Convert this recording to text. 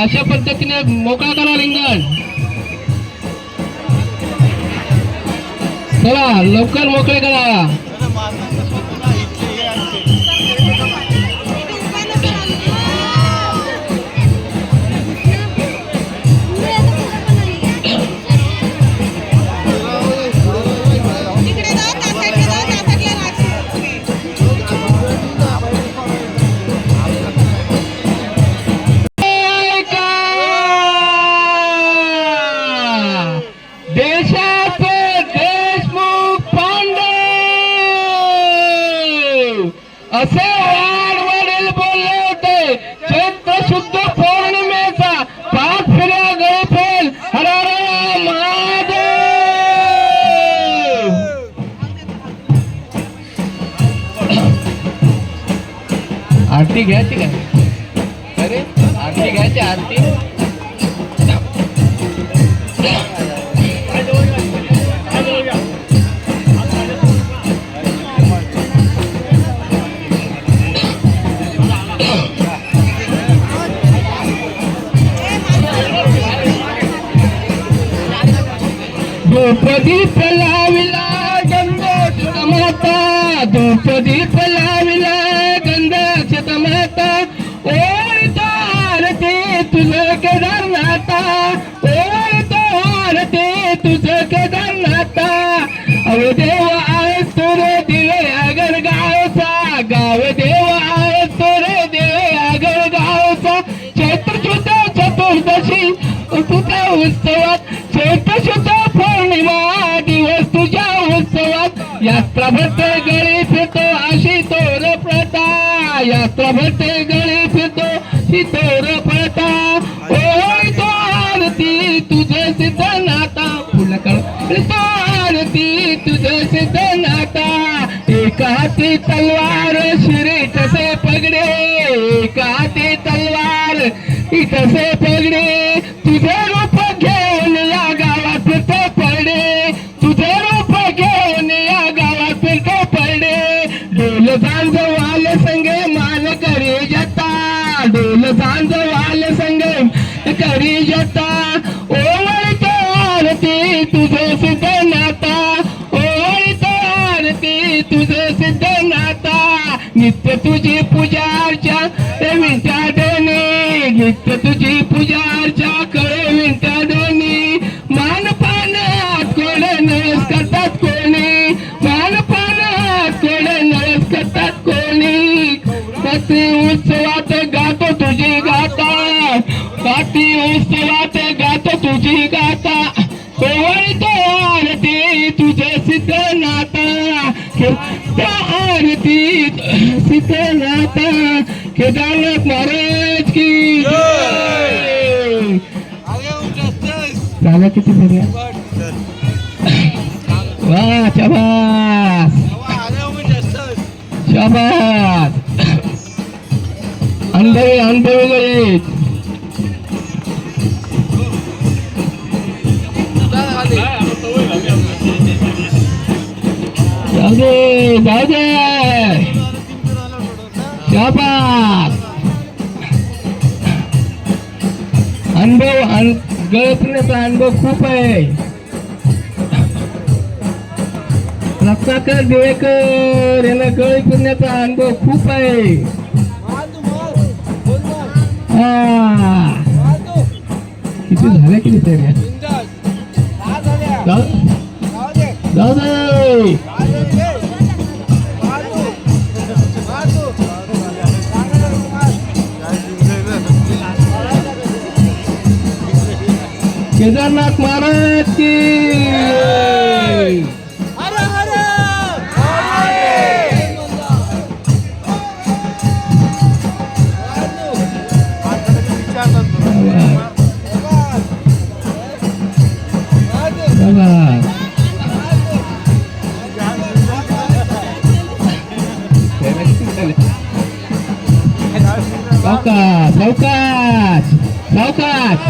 अशा पद्धतीने मोकळा करा रिंगण. चला लवकर मोकळे करा. असे वाडवडील बोलले होते. चैत्र शुद्ध पौर्णिमेचा 5 फेऱ्या गळफेल हरारा महादेव. आरती घ्यायची का? अरे आरती घ्यायची. आरती धूपदीप लाविला गंगाक्षत माता. धूपदीप लाविला गंगाक्षत माता. ओळीतो आरती तुझं केदारनाथा. ओळीतो आरती तुझं केदारनाथा. अहो देव आहे तुरे दिवे आगर गावचा. गाव देव आहे तुरे दिवे आगर गावचा. चैत्र शुद्ध चतुर्दशी तुझ्या उत्सवात. चैत्र शुद्ध पौर्णिमा दिवस तुझ्या उत्सवात. यात्रा भरते गळी फिरतो अशी तोर प्रथा. यात्रा भरते गळी फिरतो अशी तोर प्रथा. ओळीतो आरती तुझे सिद्ध नाता. फुलं कळतो आरती तुझे सिद्ध नाता. एका हाती तलवार शिरी तसे पगडे. एका हाती तलवार तसे पगडे. तुझे रूप घेऊन या गावात फिरतो पडे. तुझे रूप घेऊन या गावात फिरतो पडे. डोल झांज वाल संगे मान करी जता. डोल झांज वाल संगे करी जता. ओळीतो आरती तुझे सिद्ध नाता. ओळीतो आरती तुझे सिद्ध नाता. नित्य तुझी पूजा अर्चा विंटा देणे. नित्य तुझी पूजा अर्चा कळे विंटा देणे. मानपान कोडे नळस करतात कोणी. मानपान कोडे नळस करतात कोणी. काठी उत्सवात गातो तुझी गाता. काठी उत्सवात गातो तुझी गाता. ओळीतो आरती तुझे सिद्ध नाता. आरती सिद्ध नाता. केदारनाथ महाराज की झालं. किती फेऱ्या? वा शाबास शाबास. अंधे अंधे गळे. जाऊ दे जाऊ दे. शाबास. अनुभव गळ फिरण्याचा अनुभव खूप आहे. रत्नाकर देवेकर यांना गळ फिरण्याचा अनुभव खूप आहे. किती झाल्या किती तरी जाऊ दे. केदारनाथ महाराज की सावकाश सावकाश सावकाश.